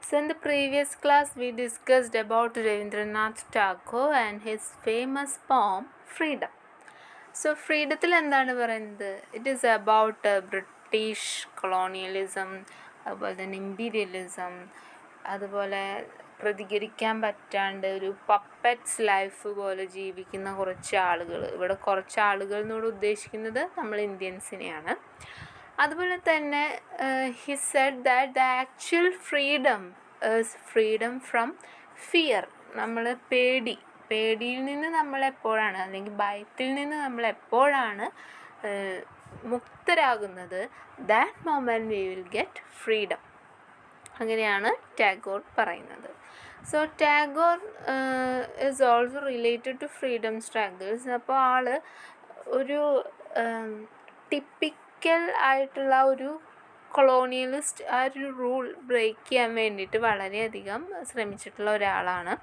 So in the previous class we discussed about Rabindranath Tagore and his famous poem Freedom. So ഫ്രീഡത്തിൽ എന്താണ് പറയുന്നത്? It is about British colonialism, അതുപോലെ തന്നെ imperialism, അതുപോലെ പ്രതികരിക്കാൻ പറ്റാണ്ട് ഒരു പപ്പറ്റ്സ് ലൈഫ് പോലെ ജീവിക്കുന്ന കുറച്ച് ആളുകൾ. ഇവിടെ കുറച്ച് ആളുകൾ എന്നോട് ഉദ്ദേശിക്കുന്നത് നമ്മൾ ഇന്ത്യൻസിനെയാണ്. അതുപോലെ തന്നെ he said that the actual freedom is freedom from fear. നമ്മൾ പേടിയിൽ നിന്ന് നമ്മളെപ്പോഴാണ്, അല്ലെങ്കിൽ ഭയത്തിൽ നിന്ന് നമ്മളെപ്പോഴാണ് മുക്തരാകുന്നത്, that moment we will get freedom. അങ്ങനെയാണ് ടാഗോർ പറയുന്നത്. So Tagore is also related to freedom struggles. അപ്പോൾ ആൾ ഒരു ടിപ്പിക്കൽ ആയിട്ടുള്ള ഒരു കൊളോണിയലിസ്റ്റ് ആ ഒരു റൂൾ ബ്രേക്ക് ചെയ്യാൻ വേണ്ടിയിട്ട് വളരെയധികം ശ്രമിച്ചിട്ടുള്ള ഒരാളാണ്.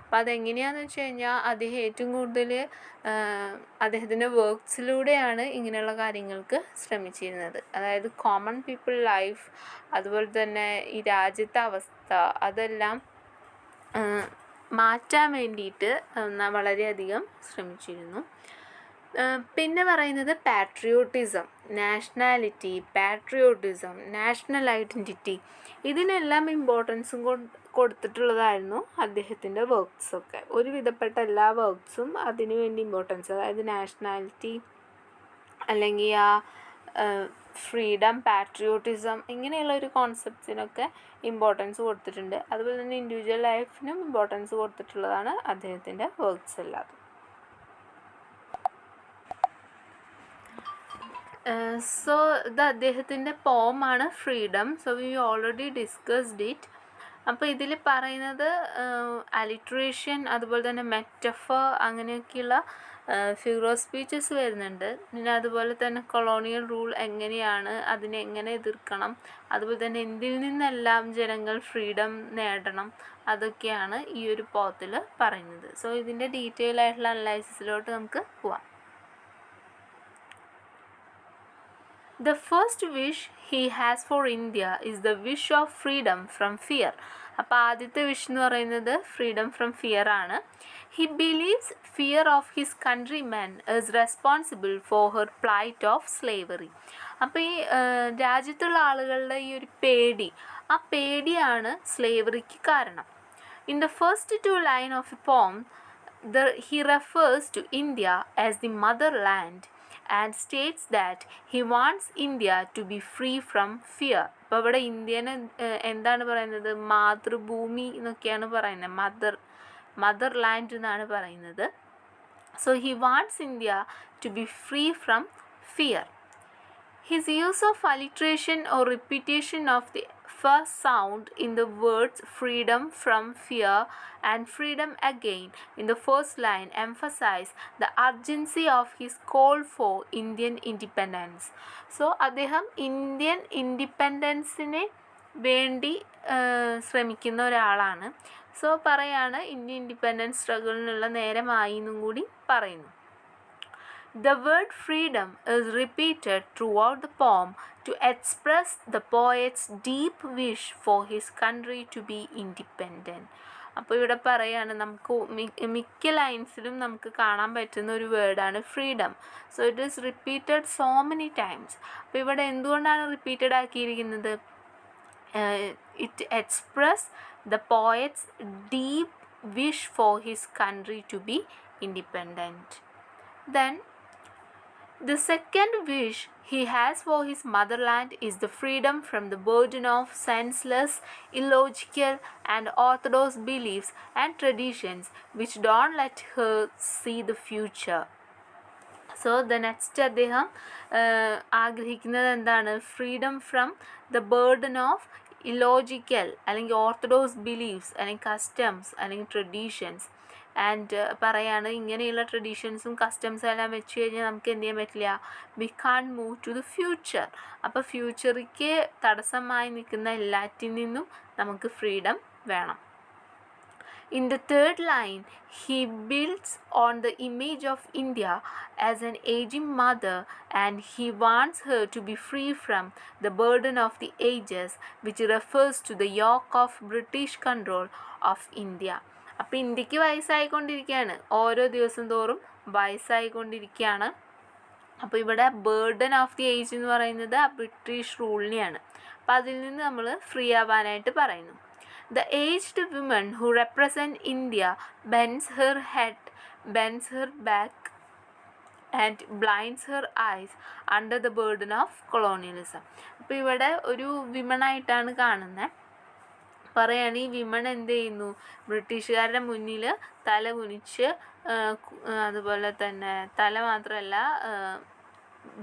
അപ്പോൾ അതെങ്ങനെയാണെന്ന് വെച്ച് കഴിഞ്ഞാൽ അദ്ദേഹം ഏറ്റവും കൂടുതൽ അദ്ദേഹത്തിൻ്റെ വർക്ക്സിലൂടെയാണ് ഇങ്ങനെയുള്ള കാര്യങ്ങൾക്ക് ശ്രമിച്ചിരുന്നത്. അതായത് കോമൺ പീപ്പിൾ ലൈഫ്, അതുപോലെ തന്നെ ഈ രാജ്യത്തെ അവസ്ഥ, അതെല്ലാം മാറ്റാൻ വേണ്ടിയിട്ട് വളരെയധികം ശ്രമിച്ചിരുന്നു. പിന്നെ പറയുന്നത് patriotism, nationality, patriotism, national identity, ഇതിനെല്ലാം ഇമ്പോർട്ടൻസും കൊടുത്തിട്ടുള്ളതായിരുന്നു അദ്ദേഹത്തിൻ്റെ വർക്ക്സൊക്കെ. ഒരുവിധപ്പെട്ട എല്ലാ വർക്ക്സും അതിനു വേണ്ടി ഇമ്പോർട്ടൻസ്, അതായത് നാഷണാലിറ്റി അല്ലെങ്കിൽ ആ ഫ്രീഡം, പാട്രിയോട്ടിസം, ഇങ്ങനെയുള്ള ഒരു കോൺസെപ്റ്റ്സിനൊക്കെ ഇമ്പോർട്ടൻസ് കൊടുത്തിട്ടുണ്ട്. അതുപോലെ തന്നെ ഇൻഡിവിജ്വൽ ലൈഫിനും ഇമ്പോർട്ടൻസ് കൊടുത്തിട്ടുള്ളതാണ് അദ്ദേഹത്തിൻ്റെ വർക്ക്സ് എല്ലാതും. സോ ഇത് അദ്ദേഹത്തിൻ്റെ പോമാണ് freedom. So we already discussed it. അപ്പോൾ ഇതിൽ പറയുന്നത് അലിട്രേഷൻ, അതുപോലെ തന്നെ മെറ്റഫർ, അങ്ങനെയൊക്കെയുള്ള ഫിഗർ ഓഫ് സ്പീച്ചസ് വരുന്നുണ്ട്. പിന്നെ അതുപോലെ തന്നെ കൊളോണിയൽ റൂൾ എങ്ങനെയാണ്, അതിനെ എങ്ങനെ എതിർക്കണം, അതുപോലെ തന്നെ എന്തിൽ നിന്നെല്ലാം ജനങ്ങൾ ഫ്രീഡം നേടണം, അതൊക്കെയാണ് ഈ ഒരു പോത്തിൽ പറയുന്നത്. സോ ഇതിൻ്റെ ഡീറ്റെയിൽ ആയിട്ടുള്ള അനലൈസിസിലോട്ട് നമുക്ക് പോവാം. The first wish he has for India is the wish of freedom from fear. അപ്പോൾ ആദ്യത്തെ വിഷ് എന്ന് പറയുന്നത് ഫ്രീഡം ഫ്രം ഫിയർ ആണ്. He believes fear of his countrymen is responsible for her plight of slavery. അപ്പോൾ ഈ രാജ്യത്തുള്ള ആളുകളുടെ ഈ ഒരു പേടി, ആ പേടിയാണ് സ്ലേവറിക്ക് കാരണം. In the first two line of a poem he refers to India as the motherland and states that he wants India to be free from fear. അപ്പോൾ ഇവിടെ ഇന്ത്യനെ എന്താണ് പറയുന്നത്? മാതൃഭൂമി എന്നൊക്കെയാണ് പറയുന്നത്, മദർലാൻഡ് എന്നാണ് പറയുന്നത്. So he wants India to be free from fear. His use of alliteration or repetition of the first sound in the words freedom from fear and freedom again in the first line emphasize the urgency of his call for Indian independence. So അദ്ദേഹം Indian ഇൻഡിപെൻഡൻസിന് വേണ്ടി ശ്രമിക്കുന്ന ഒരാളാണ്. So പറയാണ് Indian independence സ്ട്രഗിളിനുള്ള നേരമായി എന്നും കൂടി പറയുന്നു. The word freedom is repeated throughout the poem to express the poet's deep wish for his country to be independent. അപ്പോൾ ഇവിടെ പറയാണ്, നമുക്ക് മിക്ക ലൈൻസിലും നമുക്ക് കാണാൻ പറ്റുന്ന ഒരു വേർഡാണ് freedom. So it is repeated so many times. അപ്പോൾ ഇവിടെ എന്തുകൊണ്ടാണ് റിപ്പീറ്റഡ് ആക്കിയിരിക്കുന്നത്? It express the poet's deep wish for his country to be independent. Then the second wish he has for his motherland is the freedom from the burden of senseless, illogical and orthodox beliefs and traditions which don't let her see the future. So the next അദ്ദേഹം ആഗ്രഹിക്കുന്നത് എന്താണ്? Freedom from the burden of illogical അല്ലെങ്കിൽ orthodox beliefs അല്ലെങ്കിൽ customs അല്ലെങ്കിൽ traditions. And പറയാണ് ഇങ്ങനെയുള്ള ട്രഡീഷൻസും കസ്റ്റംസും എല്ലാം വെച്ച് കഴിഞ്ഞാൽ നമുക്ക് എന്ത് ചെയ്യാൻ പറ്റില്ല? We can move to the future. അപ്പോൾ ഫ്യൂച്ചറിക്ക് തടസ്സമായി നിൽക്കുന്ന എല്ലാറ്റിൽ നിന്നും നമുക്ക് ഫ്രീഡം വേണം. In the third line, he builds on the image of India as an aging mother, and he wants her to be free from the burden of the ages, which refers to the yoke of British control of India. അപ്പോൾ ഇന്ത്യക്ക് വയസ്സായിക്കൊണ്ടിരിക്കുകയാണ്, ഓരോ ദിവസം തോറും വയസ്സായിക്കൊണ്ടിരിക്കുകയാണ്. അപ്പോൾ ഇവിടെ burden of the age എന്ന് പറയുന്നത് ആ ബ്രിട്ടീഷ് റൂളിനെയാണ്. അപ്പോൾ അതിൽ നിന്ന് നമ്മൾ ഫ്രീ ആവാനായിട്ട് പറയുന്നു. The aged woman who represent India bends her head, bends her back and blinds her eyes under the burden of colonialism. അപ്പോൾ ഇവിടെ ഒരു വിമണായിട്ടാണ് കാണുന്നത്. പറയുകയാണ് ഈ വിമൺ എന്ത് ചെയ്യുന്നു, ബ്രിട്ടീഷുകാരുടെ മുന്നിൽ തല കുനിച്ച്, അതുപോലെ തന്നെ തല മാത്രമല്ല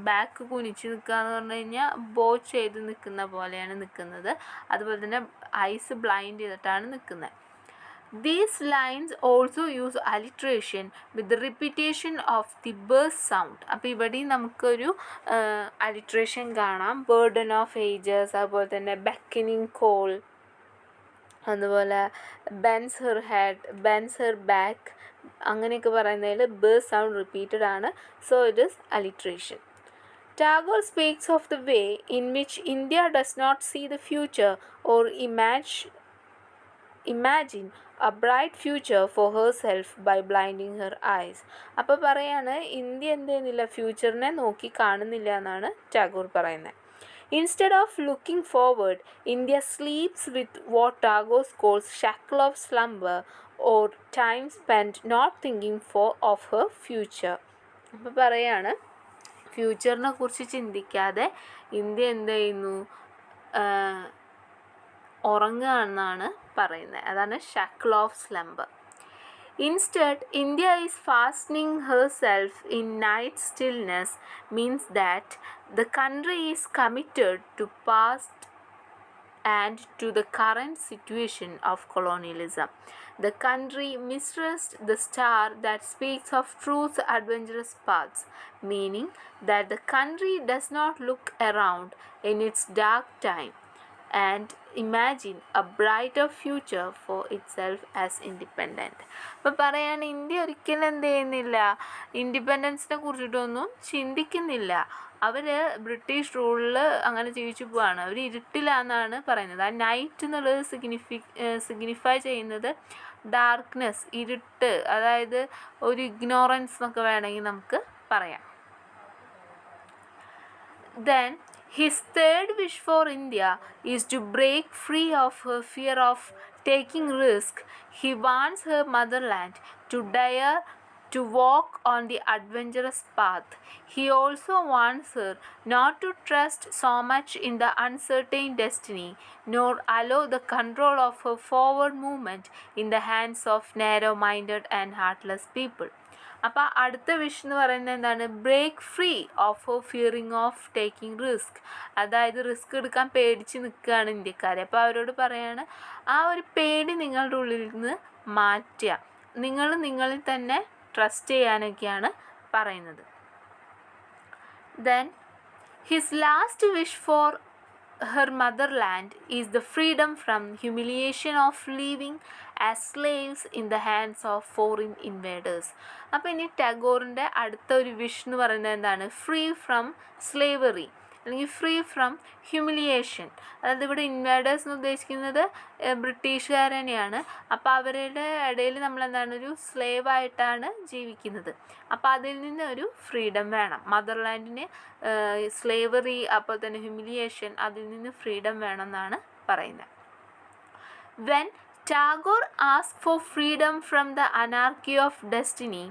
ബാക്ക് കുനിച്ച് നിൽക്കുക എന്ന് പറഞ്ഞു കഴിഞ്ഞാൽ ബോ ചെയ്ത് നിൽക്കുന്ന പോലെയാണ് നിൽക്കുന്നത്. അതുപോലെ തന്നെ ഐസ് ബ്ലൈൻഡ് ചെയ്തിട്ടാണ് നിൽക്കുന്നത്. These lines also use alliteration with the repetition of the burst sound. അപ്പോൾ ഇവിടെയും നമുക്കൊരു alliteration കാണാം. burden of ages, അതുപോലെ തന്നെ beckoning call, അതുപോലെ bends her head, bends her back, അങ്ങനെയൊക്കെ പറയുന്നതിൽ burst sound റിപ്പീറ്റഡ് ആണ്. So it is alliteration. Tagore speaks of the way in which India does not see the future or imagine a bright future for herself by blinding her eyes. അപ്പോൾ പറയാണ് India എന്ത് ചെയ്യുന്നില്ല, ഫ്യൂച്ചറിനെ നോക്കി കാണുന്നില്ല എന്നാണ് ടാഗോർ പറയുന്നത്. Instead of looking forward, India sleeps with what Tagore calls shackle of slumber or time spent not thinking of her future. അപ്പോൾ പറയാണ് ഫ്യൂച്ചറിനെ കുറിച്ച് ചിന്തിക്കാതെ ഇന്ത്യ എന്ത് ചെയ്യുന്നു, ഉറങ്ങുകയാണെന്നാണ് പറയുന്നത്. അതാണ് shackle of slumber. Instead, India is fastening herself in night stillness means that the country is committed to past and to the current situation of colonialism. The country mistrusts the star that speaks of truth's adventurous paths, meaning that the country does not look around in its dark time and imagine a brighter future for itself as independent. അപ്പോൾ പറയാണ് India ഒരിക്കലും എന്ത് ചെയ്യുന്നില്ല, ഇൻഡിപെൻഡൻസിനെ കുറിച്ചിട്ടൊന്നും ചിന്തിക്കുന്നില്ല. അവർ British റൂളിൽ അങ്ങനെ ജീവിച്ചു പോവാണ്. അവർ ഇരുട്ടിലാണെന്നാണ് പറയുന്നത്. ആ നൈറ്റ് എന്നുള്ളത് സിഗ്നിഫൈ ചെയ്യുന്നത് ഡാർക്ക്നെസ്, ഇരുട്ട്, അതായത് ഒരു ഇഗ്നോറൻസ് എന്നൊക്കെ വേണമെങ്കിൽ നമുക്ക് പറയാം. Then his third wish for India is to break free of her fear of taking risk. He wants her motherland to dare to walk on the adventurous path. He also wants her not to trust so much in the uncertain destiny, nor allow the control of her forward movement in the hands of narrow-minded and heartless people. അപ്പോൾ അടുത്ത wish എന്ന് പറയുന്നത് എന്താണ്, break free of fearing of taking risk. അതായത് risk എടുക്കാൻ പേടിച്ച് നിൽക്കുകയാണ് ഇന്ത്യക്കാർ. അപ്പോൾ അവരോട് പറയാണ് ആ ഒരു പേടി നിങ്ങളുടെ ഉള്ളിൽ നിന്ന് മാറ്റുക, നിങ്ങൾ നിങ്ങളിൽ തന്നെ ട്രസ്റ്റ് ചെയ്യാനൊക്കെയാണ് പറയുന്നത്. Then his last wish for her motherland is the freedom from humiliation of living as slaves in the hands of foreign invaders. അപ്പോൾ ഇനി ടാഗോറിൻ്റെ അടുത്ത ഒരു വിഷ് എന്ന് പറയുന്നത് എന്താണ്, ഫ്രീ ഫ്രം സ്ലേവറി അല്ലെങ്കിൽ ഫ്രീ ഫ്രം ഹ്യൂമിലിയേഷൻ. അതായത് ഇവിടെ ഇൻവേഡേഴ്സ് എന്ന് ഉദ്ദേശിക്കുന്നത് ബ്രിട്ടീഷുകാർ തന്നെയാണ്. അപ്പോൾ അവരുടെ ഇടയിൽ നമ്മളെന്താണ്, ഒരു സ്ലേവ് ആയിട്ടാണ് ജീവിക്കുന്നത്. അപ്പോൾ അതിൽ നിന്ന് ഒരു ഫ്രീഡം വേണം. മദർലാൻഡിന് സ്ലേവറി, അപ്പോൾ തന്നെ ഹ്യൂമിലിയേഷൻ, അതിൽ നിന്ന് ഫ്രീഡം വേണം എന്നാണ് പറയുന്നത്. When Tagore asks for freedom from the anarchy of destiny,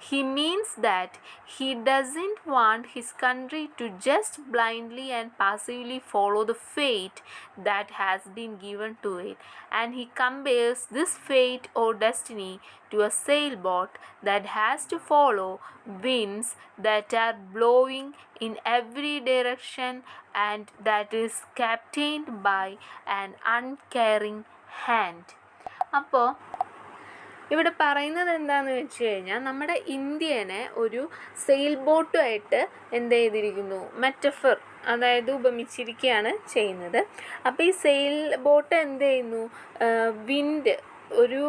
he means that he doesn't want his country to just blindly and passively follow the fate that has been given to it, and he compares this fate or destiny to a sailboat that has to follow winds that are blowing in every direction and that is captained by an uncaring hand. അപ്പോൾ ഇവിടെ പറയുന്നത് എന്താണെന്ന് വെച്ച് കഴിഞ്ഞാൽ നമ്മുടെ ഇന്ത്യനെ ഒരു sale ബോട്ടുമായിട്ട് എന്ത് ചെയ്തിരിക്കുന്നു, മെറ്റഫർ, അതായത് ഉപമിച്ചിരിക്കുകയാണ് ചെയ്യുന്നത്. അപ്പോൾ ഈ സെയിൽ ബോട്ട് എന്ത് ചെയ്യുന്നു, വിൻഡ്, ഒരു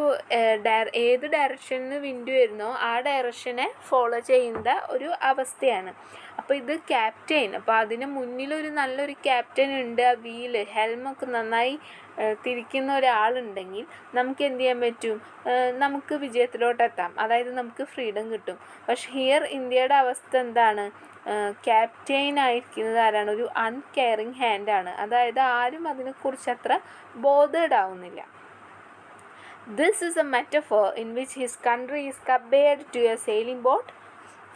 ഏത് ഡയറക്ഷനിൽ വിൻഡ് വരുന്നോ ആ ഡയറക്ഷനെ ഫോളോ ചെയ്യുന്ന ഒരു അവസ്ഥയാണ്. അപ്പോൾ ഇത് ക്യാപ്റ്റൻ, അപ്പോൾ അതിന് മുന്നിലൊരു നല്ലൊരു ക്യാപ്റ്റൻ ഉണ്ട്, ആ വീല് ഹെൽമൊക്കെ നന്നായി തിരിക്കുന്ന ഒരാളുണ്ടെങ്കിൽ നമുക്ക് എന്ത് ചെയ്യാൻ പറ്റും, നമുക്ക് വിജയത്തിലോട്ടെത്താം, അതായത് നമുക്ക് ഫ്രീഡം കിട്ടും. പക്ഷെ ഹിയർ ഇന്ത്യയുടെ അവസ്ഥ എന്താണ്, ക്യാപ്റ്റൻ ആയിരിക്കുന്നത് ആരാണ്, ഒരു അൺകെയറിങ് ഹാൻഡാണ്, അതായത് ആരും അതിനെക്കുറിച്ച് അത്ര ബോധേഡ് ആവുന്നില്ല. This is a metaphor in which his country is compared to a sailing boat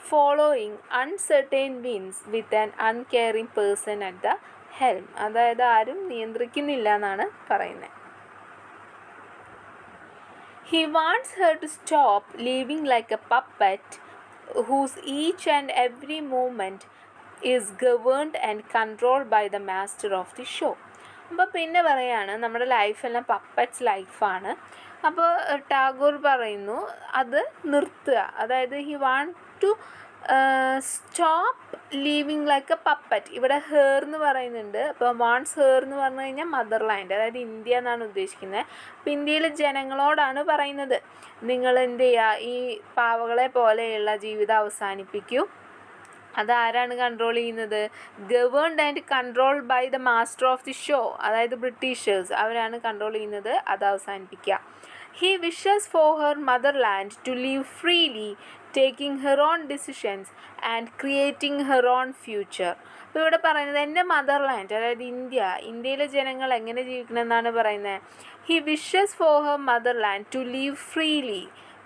following uncertain winds with an uncaring person at the helm. അതായത് ആരും നിയന്ത്രിക്കുന്നില്ല എന്നാണ് പറയുന്നത്. He wants her to stop living like a puppet whose each and every movement is governed and controlled by the master of the show. അപ്പോൾ പിന്നെ പറയാണ് നമ്മുടെ ലൈഫെല്ലാം puppets ലൈഫാണ്. അപ്പോൾ ടാഗോർ പറയുന്നു അത് നിർത്തുക, അതായത് he want to stop living like a puppet. ഇവിടെ ഹേർ എന്ന് പറയുന്നുണ്ട്. അപ്പോൾ വാണ്ട്സ് ഹേർ എന്ന് പറഞ്ഞു കഴിഞ്ഞാൽ മദർലാൻഡ്, അതായത് ഇന്ത്യ എന്നാണ് ഉദ്ദേശിക്കുന്നത്. അപ്പോൾ ഇന്ത്യയിലെ ജനങ്ങളോടാണ് പറയുന്നത്, നിങ്ങൾ എന്ത് ചെയ്യുക, ഈ പാവകളെ പോലെയുള്ള ജീവിതം അവസാനിപ്പിക്കൂ. അതാരാണ് കൺട്രോൾ ചെയ്യുന്നത്, governed and controlled by the master of the show, അതായത് ബ്രിട്ടീഷേഴ്സ്, അവരാണ് കൺട്രോൾ ചെയ്യുന്നത്, അത് അവസാനിപ്പിക്കുക. He wishes for her motherland to live freely, taking her own decisions and creating her own future. അപ്പോൾ ഇവിടെ പറയുന്നത് എൻ്റെ മദർലാൻഡ്, അതായത് ഇന്ത്യയിലെ ജനങ്ങൾ എങ്ങനെ ജീവിക്കണം എന്നാണ് പറയുന്നത്. He wishes for her motherland to live freely,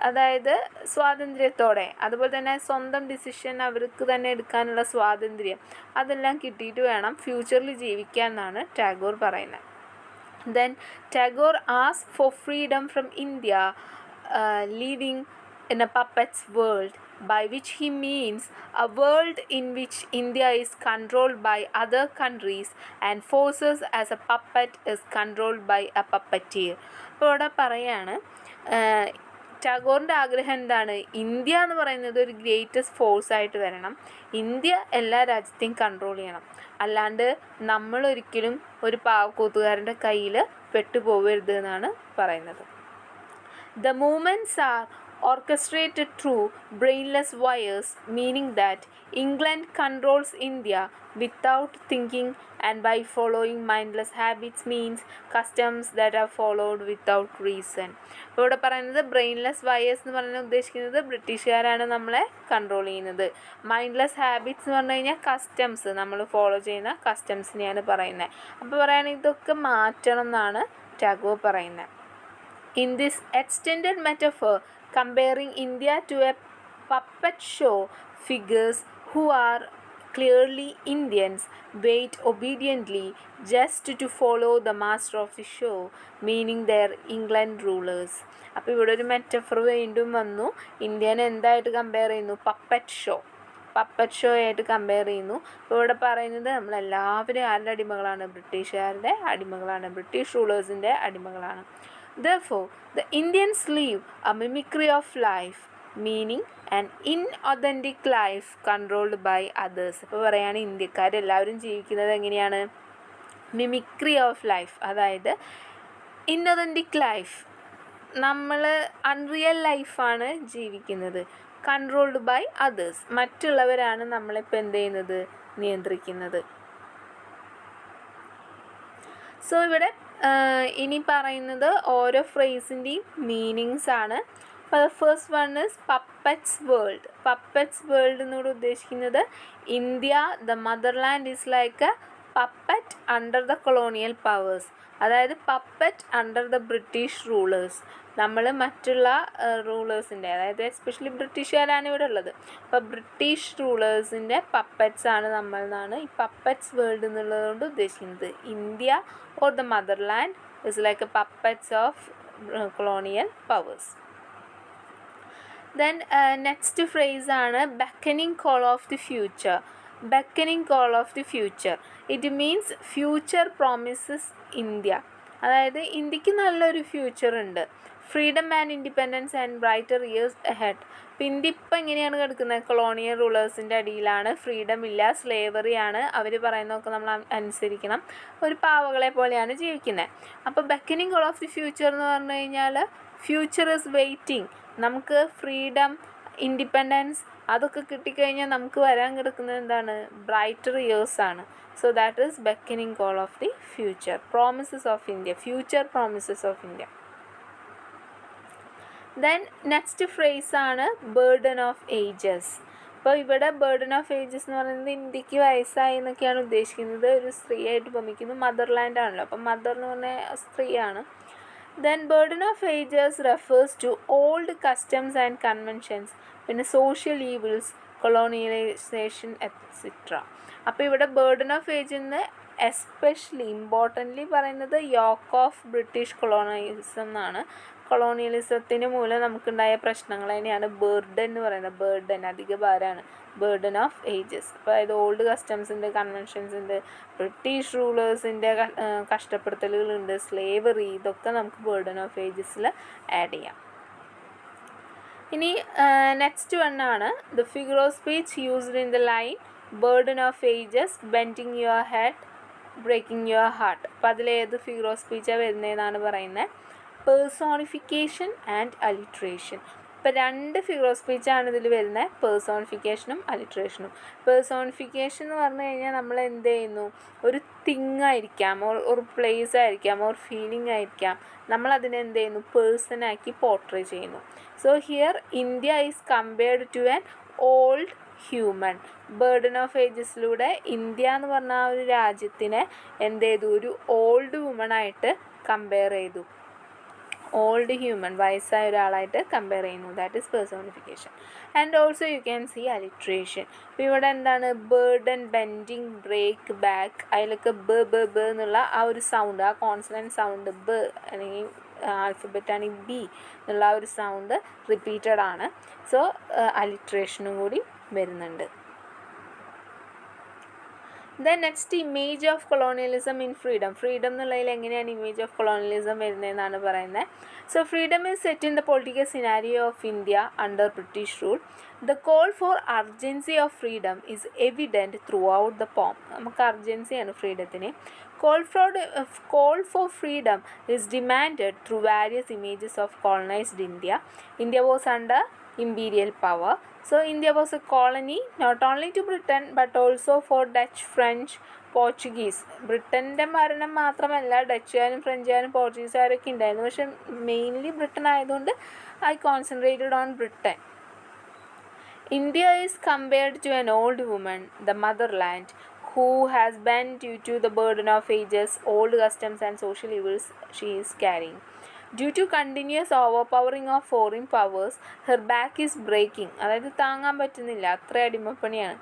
അതായത് സ്വാതന്ത്ര്യത്തോടെ, അതുപോലെ തന്നെ സ്വന്തം ഡിസിഷൻ അവർക്ക് തന്നെ എടുക്കാനുള്ള സ്വാതന്ത്ര്യം, അതെല്ലാം കിട്ടിയിട്ട് വേണം ഫ്യൂച്ചറിൽ ജീവിക്കാൻ എന്നാണ് ടാഗോർ പറയുന്നത്. Then Tagore asked for freedom from India, living in a puppet's world, by which he means a world in which India is controlled by other countries and forces as a puppet is controlled by a puppeteer. അപ്പോൾ ഇവിടെ പറയാണ് ടാഗോറിൻ്റെ ആഗ്രഹം എന്താണ്, India എന്ന് പറയുന്നത് ഒരു greatest ഫോഴ്സായിട്ട് വരണം, ഇന്ത്യ എല്ലാ രാജ്യത്തെയും കൺട്രോൾ ചെയ്യണം, അല്ലാണ്ട് നമ്മളൊരിക്കലും ഒരു പാവക്കൂത്തുകാരൻ്റെ കയ്യിൽ പെട്ടുപോകരുത് എന്നാണ് പറയുന്നത്. The movements are orchestrated through brainless wires, meaning that England controls India without thinking and by following mindless habits, means customs that are followed without reason. അപ്പോൾ ഇവിടെ പറയുന്നത് ബ്രെയിൻലെസ് വയേഴ്സ് എന്ന് പറഞ്ഞാൽ ഉദ്ദേശിക്കുന്നത് ബ്രിട്ടീഷുകാരാണ് നമ്മളെ കൺട്രോൾ ചെയ്യുന്നത്. മൈൻഡ്ലെസ് ഹാബിറ്റ്സ് എന്ന് പറഞ്ഞു കഴിഞ്ഞാൽ കസ്റ്റംസ്, നമ്മൾ ഫോളോ ചെയ്യുന്ന കസ്റ്റംസിനെയാണ് പറയുന്നത്. അപ്പോൾ പറയുകയാണെങ്കിൽ ഇതൊക്കെ മാറ്റണം എന്നാണ് ടാഗോർ പറയുന്നത്. In this extended metaphor, comparing India to a puppet show, figures who are clearly Indians wait obediently just to follow the master of the show, meaning their England rulers. അപ്പോൾ ഇവിടെ ഒരു മെറ്റഫർ വീണ്ടും വന്നു. ഇന്ത്യനെ എന്തായിട്ട് കമ്പയർ ചെയ്യുന്നു, puppet show ആയിട്ട് compare ചെയ്യുന്നു. അപ്പോൾ ഇവിടെ പറയുന്നത് നമ്മളെല്ലാവരും ആരുടെ അടിമകളാണ്, ബ്രിട്ടീഷുകാരുടെ അടിമകളാണ്, British റൂളേഴ്സിൻ്റെ അടിമകളാണ്. Therefore, the Indians live a mimicry of life, meaning an inauthentic life controlled by others. അപ്പോൾ പറയുകയാണ് ഇന്ത്യക്കാരെല്ലാവരും ജീവിക്കുന്നത് എങ്ങനെയാണ്, മിമിക്രി ഓഫ് ലൈഫ്, അതായത് ഇൻഒതൻറ്റിക് ലൈഫ്, നമ്മൾ അൺറിയൽ ലൈഫാണ് ജീവിക്കുന്നത്, കൺട്രോൾഡ് ബൈ അതേഴ്സ്, മറ്റുള്ളവരാണ് നമ്മളിപ്പോൾ എന്ത് ചെയ്യുന്നത്, നിയന്ത്രിക്കുന്നത്. സോ ഇവിടെ ഇനി പറയുന്നത് ഓരോ ഫ്രേസിൻ്റെയും മീനിങ്സ് ആണ്. അപ്പോൾ first one is puppets world എന്നോട് ഉദ്ദേശിക്കുന്നത് India the motherland is like a puppet under the colonial powers, അതായത് puppet under the British rulers. നമ്മൾ മറ്റുള്ള റൂളേഴ്സിൻ്റെ, അതായത് എസ്പെഷ്യലി ബ്രിട്ടീഷുകാരാണ് ഇവിടെ ഉള്ളത്, അപ്പോൾ ബ്രിട്ടീഷ് റൂളേഴ്സിൻ്റെ പപ്പറ്റ്സ് ആണ് നമ്മൾ എന്നാണ് ഈ പപ്പറ്റ്സ് വേൾഡ് എന്നുള്ളത് കൊണ്ട് ഉദ്ദേശിക്കുന്നത്. India or the motherland is like A puppets of colonial powers. Then next phrase ആണ് beckoning call of the future. It means future promises India. അതായത് ഇന്ത്യക്ക് നല്ലൊരു ഫ്യൂച്ചർ ഉണ്ട്, freedom and independence and brighter years ahead. അപ്പോൾ India ഇപ്പം എങ്ങനെയാണ് കിടക്കുന്നത്, colonial റൂളേഴ്സിൻ്റെ അടിയിലാണ്, ഫ്രീഡം ഇല്ല, സ്ലേവറിയാണ്, അവർ പറയുന്നതൊക്കെ നമ്മൾ അനുസരിക്കണം, ഒരു പാവകളെ പോലെയാണ് ജീവിക്കുന്നത്. അപ്പോൾ beckoning call of the future എന്ന് പറഞ്ഞു കഴിഞ്ഞാൽ ഫ്യൂച്ചർ ഇസ് വെയിറ്റിംഗ്. നമുക്ക് ഫ്രീഡം, ഇൻഡിപെൻഡൻസ് അതൊക്കെ കിട്ടിക്കഴിഞ്ഞാൽ നമുക്ക് വരാൻ കിടക്കുന്നത് എന്താണ്? ബ്രൈറ്റർ ഇയേഴ്സ് ആണ്. So that is beckoning call of the future. Promises of India, future promises of India. Then next phrase ആണ് ബേർഡൻ ഓഫ് ഏജസ്. അപ്പോൾ ഇവിടെ ബേർഡൻ ഓഫ് ഏജസ് എന്ന് പറയുന്നത് ഇന്ത്യക്ക് വയസ്സായി എന്നൊക്കെയാണ് ഉദ്ദേശിക്കുന്നത്. ഒരു സ്ത്രീയായിട്ട് ഉപമിക്കുന്നു. മദർലാൻഡ് ആണല്ലോ, അപ്പം മദർ എന്ന് പറഞ്ഞാൽ സ്ത്രീയാണ്. Then burden of ages refers to old customs and conventions, പിന്നെ സോഷ്യൽ ഈവിൾസ്, കൊളോണിയലൈസേഷൻ എക്സെട്ര. അപ്പോൾ ഇവിടെ ബേർഡൻ ഓഫ് ഏജിന്ന് എസ്പെഷ്യലി ഇമ്പോർട്ടൻ്റ്ലി പറയുന്നത് യോക്ക് ഓഫ് ബ്രിട്ടീഷ് കൊളോണിയലിസം എന്നാണ്. കൊളോണിയലിസത്തിന് മൂലം നമുക്കുണ്ടായ പ്രശ്നങ്ങൾ തന്നെയാണ് ബേർഡൻ എന്ന് പറയുന്നത്. ബേർഡൻ അധിക ഭാരമാണ്, ബേർഡൻ ഓഫ് ഏജസ്. അപ്പോൾ അതായത് ഓൾഡ് കസ്റ്റംസിൻ്റെ, കൺവെൻഷൻസിൻ്റെ, ബ്രിട്ടീഷ് റൂളേഴ്സിൻ്റെ കഷ്ടപ്പെടുത്തലുകളുണ്ട്, സ്ലേവറി, ഇതൊക്കെ നമുക്ക് ബേർഡൻ ഓഫ് ഏജസിൽ ആഡ് ചെയ്യാം. ഇനി നെക്സ്റ്റ് വണ്ണാണ് the figure of speech used in the line burden of ages, bending your head, breaking your heart. അപ്പോൾ അതിലേത് ഫിഗർ ഓഫ് സ്പീച്ചാണ് വരുന്നതെന്നാണ് പറയുന്നത്. Personification and alliteration. ഇപ്പോൾ രണ്ട് ഫിഗർ ഓഫ് സ്പീച്ചാണ് ഇതിൽ വരുന്നത്, പേഴ്സോണിഫിക്കേഷനും അലിട്രേഷനും. പേഴ്സോണിഫിക്കേഷൻ എന്ന് പറഞ്ഞു കഴിഞ്ഞാൽ നമ്മൾ എന്ത് ചെയ്യുന്നു? ഒരു തിങ് ആയിരിക്കാം, ഒരു പ്ലേസ് ആയിരിക്കാം, ഒരു ഫീലിംഗ് ആയിരിക്കാം, നമ്മളതിനെ എന്ത് ചെയ്യുന്നു? പേഴ്സണാക്കി പോർട്രേ ചെയ്യുന്നു. So here India is compared to an old human. Burden of ഏജസിലൂടെ ഇന്ത്യ എന്ന് പറഞ്ഞ ആ ഒരു രാജ്യത്തിനെ എന്ത് ചെയ്തു? ഒരു ഓൾഡ് വുമണായിട്ട് കമ്പയർ ചെയ്തു. ഓൾഡ് ഹ്യൂമൻ, വയസ്സായ ഒരാളായിട്ട് കമ്പയർ ചെയ്യുന്നു. That is personification. And also you can see alliteration. അപ്പോൾ ഇവിടെ എന്താണ്? ബേർഡൻ, ബെൻഡിങ്, ബ്രേക്ക്, ബാക്ക്, അതിലൊക്കെ ബ ബ ബ എന്നുള്ള ആ ഒരു സൗണ്ട്, ആ കോൺസണൻറ്റ് സൗണ്ട് ബ, അല്ലെങ്കിൽ ആൽഫബറ്റ് ആണെങ്കിൽ ബി എന്നുള്ള ആ ഒരു സൗണ്ട് റിപ്പീറ്റഡ് ആണ്. സോ അലിട്രേഷനും കൂടി വരുന്നുണ്ട്. Then next image of colonialism in freedom. Freedom എന്നുള്ളതിൽ എങ്ങനെയാണ് ഇമേജ് ഓഫ് കൊളോണിയലിസം വരുന്നതെന്നാണ് പറയുന്നത്. So freedom is set in the political scenario of India under British rule. The call for urgency of freedom is evident throughout the poem. നമുക്ക് അർജൻസിയാണ് ഫ്രീഡത്തിന്. Call for freedom is demanded through various images of colonized India. India was under imperial power. So India was a colony not only to Britain but also for Dutch, French, Portuguese. ബ്രിട്ടൻ്റെ ഭരണം മാത്രമല്ല, ഡച്ചുകാരും ഫ്രഞ്ചുകാരും പോർച്ചുഗീസുകാരൊക്കെ ഉണ്ടായിരുന്നു. പക്ഷെ mainly Britain ആയതുകൊണ്ട് I concentrated on Britain. India is compared to an old woman, the motherland, who has been due to the burden of ages, old customs and social evils she is carrying. Due to continuous overpowering of foreign powers, her back is breaking. അതായത് താങ്ങാൻ പറ്റുന്നില്ല, അത്ര അടിമപ്പണിയാണ്.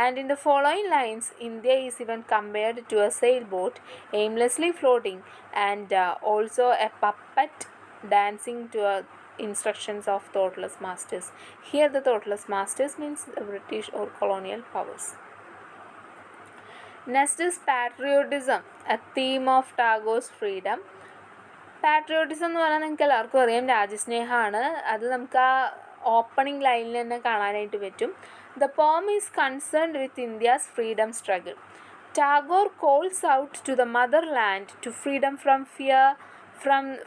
And in the following lines, India is even compared to a sailboat aimlessly floating and also a puppet dancing to instructions of thoughtless masters. Here the thoughtless masters means the British or colonial powers. Next is patriotism, a theme of Tagore's freedom. Patriotism എന്ന് പറഞ്ഞാൽ നിങ്ങൾക്ക് എല്ലാവർക്കും അറിയാം, രാജ്യസ്നേഹമാണ്. അത് നമുക്ക് ആ opening ലൈനിൽ തന്നെ കാണാനായിട്ട് പറ്റും. The poem is concerned with India's freedom struggle. Tagore calls out to the motherland to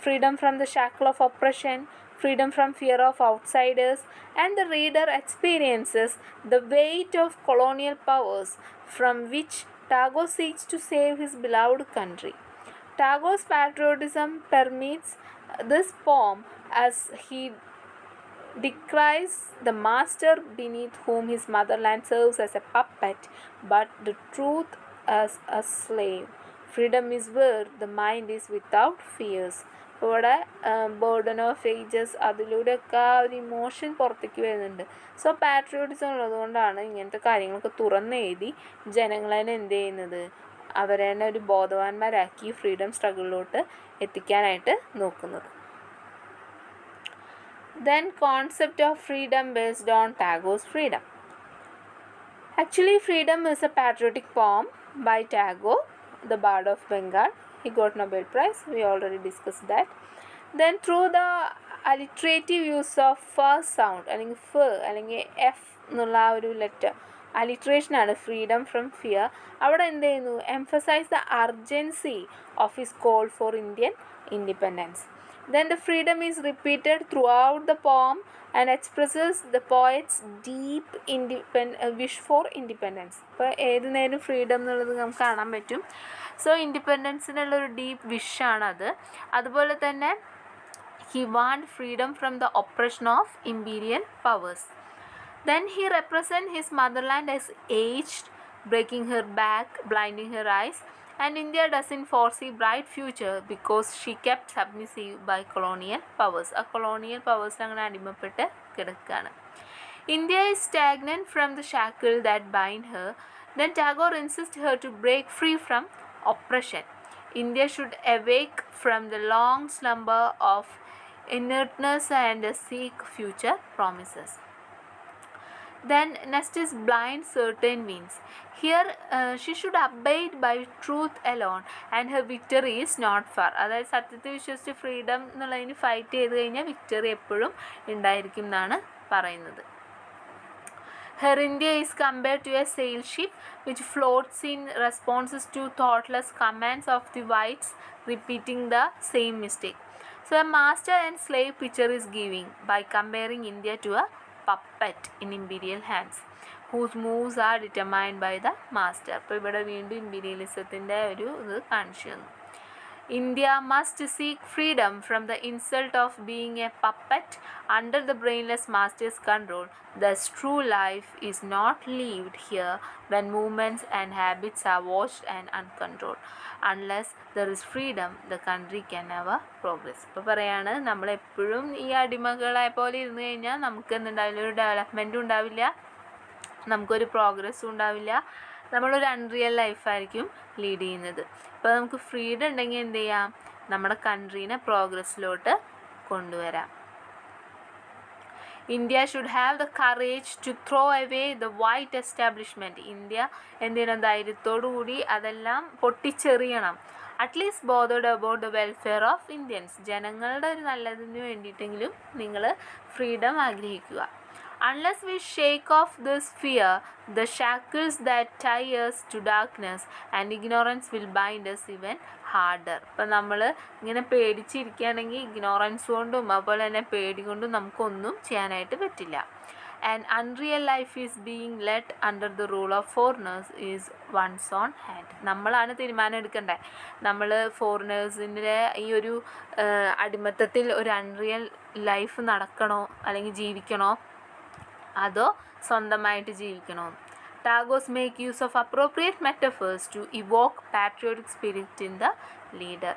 freedom from the shackle of oppression, freedom from fear of outsiders, and the reader experiences the weight of colonial powers from which Tagore seeks to save his beloved country. Tagore's patriotism permeates this poem as he decries the master beneath whom his motherland serves as a puppet, but the truth as a slave. Freedom is where the mind is without fears. ഇവിടെ burden of ages അതിലൂടെയൊക്കെ ആ ഒരു emotion പുറത്തേക്ക് വരുന്നുണ്ട്. So patriotism ഉള്ളതുകൊണ്ടാണ് ഇങ്ങനത്തെ കാര്യങ്ങളൊക്കെ തുറന്നെഴുതി ജനങ്ങളെ എന്ത് ചെയ്യുന്നത്, അവരെ തന്നെ ഒരു ബോധവാന്മാരാക്കി ഫ്രീഡം സ്ട്രഗിളിലോട്ട് എത്തിക്കാനായിട്ട് നോക്കുന്നത്. Then concept of freedom based on Tagore's freedom. Actually freedom is a patriotic poem by Tagore, the Bard of Bengal. He got Nobel Prize. We already discussed that. Then through the alliterative use of first sound, അല്ലെങ്കിൽ f എന്നുള്ള ആ ഒരു letter, അലിട്രേഷനാണ് freedom from fear. അവിടെ എന്ത് ചെയ്യുന്നു, emphasise the urgency of his call for Indian independence. Then the freedom is repeated throughout the poem and expresses the poet's deep wish for independence. ഇപ്പോൾ ഏത് നേരം ഫ്രീഡം എന്നുള്ളത് നമുക്ക് കാണാൻ പറ്റും. സോ ഇൻഡിപെൻഡൻസിനുള്ളൊരു ഡീപ്പ് വിഷാണത്. അതുപോലെ തന്നെ he want freedom from the oppression of imperial powers. Then he represents his motherland as aged, breaking her back, blinding her eyes, and India doesn't foresee bright future because she kept submissive by colonial powers. ആ colonial powers അങ്ങനെ അടിമപ്പെട്ട് കിടക്കുകയാണ്. India is stagnant from the shackle that bind her. Then Tagore insists her to break free from oppression. India should awake from the long slumber of inertness and seek future promises. Then next is blind certain means. Here she should abide by truth alone and her victory is not far. അതായത് സത്യത്തെ വിശ്വസിച്ച് freedom എന്നുള്ളതിന് fight ചെയ്ത് കഴിഞ്ഞാൽ victory എപ്പോഴും ഉണ്ടായിരിക്കും എന്നാണ് പറയുന്നത്. Her India is compared to a sail ship which floats in responses to thoughtless commands of the whites repeating the same mistake. So a master and slave picture is giving by comparing India to a puppet in imperial hands whose moves are determined by the master. അപ്പോൾ ഇവിടെ വീണ്ടും ഇമ്പീരിയലിസത്തിൻ്റെ ഒരു ഇത് കാണിച്ചു തന്നു. India must seek freedom from the insult of being a puppet under the brainless master's control. Thus true life is not lived here when movements and habits are watched and uncontrolled. Unless there is freedom, the country can never progress. ഇപ്പോൾ പറയാണ് നമ്മളെപ്പോഴും ഈ അടിമകളെ പോലെ ഇരുന്ന് കഴിഞ്ഞാൽ നമുക്ക് എന്തുണ്ടാവില്ല, ഒരു ഡെവലപ്മെൻറ്റും ഉണ്ടാവില്ല, നമുക്കൊരു പ്രോഗ്രസ്സും ഉണ്ടാവില്ല, നമ്മളൊരു അൺറിയൽ ലൈഫായിരിക്കും ലീഡ് ചെയ്യുന്നത്. ഇപ്പോൾ നമുക്ക് ഫ്രീഡം ഉണ്ടെങ്കിൽ എന്ത് ചെയ്യാം, നമ്മുടെ കൺട്രീനെ പ്രോഗ്രസ്സിലോട്ട് കൊണ്ടുവരാം. India should have the courage to throw away the white establishment. India എന്ത് ചെയ്യണം, ധൈര്യത്തോടു കൂടി അതെല്ലാം പൊട്ടിച്ചെറിയണം. At least bothered about the welfare of Indians. ജനങ്ങളുടെ ഒരു നല്ലതിന് വേണ്ടിയിട്ടെങ്കിലും നിങ്ങൾ ഫ്രീഡം ആഗ്രഹിക്കുക. Unless we shake off this fear, the shackles that tie us to darkness and ignorance will bind us even harder. ഇപ്പം നമ്മൾ ഇങ്ങനെ പേടിച്ചിരിക്കുകയാണെങ്കിൽ ഇഗ്നോറൻസ് കൊണ്ടും അതുപോലെ തന്നെ പേടി കൊണ്ടും നമുക്കൊന്നും ചെയ്യാനായിട്ട് പറ്റില്ല. An unreal life is being led under the rule of foreigners is one's own hand. നമ്മളാണ് തീരുമാനം എടുക്കേണ്ടത്. നമ്മൾ ഫോറിനേഴ്സിൻ്റെ ഈ ഒരു അടിമത്തത്തിൽ ഒരു അൺറിയൽ ലൈഫ് നടക്കണോ അല്ലെങ്കിൽ ജീവിക്കണോ, അതോ സ്വന്തമായിട്ട് ജീവിക്കണോ. Tagore's make use of appropriate metaphors to evoke patriotic spirit in the leader.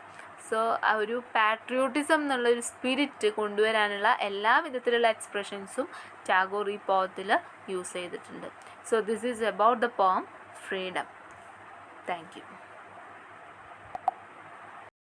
So ആ ഒരു പാട്രിയോട്ടിസം എന്നുള്ളൊരു സ്പിരിറ്റ് കൊണ്ടുവരാനുള്ള എല്ലാ വിധത്തിലുള്ള എക്സ്പ്രഷൻസും ടാഗോർ ഈ പോയത്തിൽ യൂസ് ചെയ്തിട്ടുണ്ട്. So this is about the poem freedom. Thank you.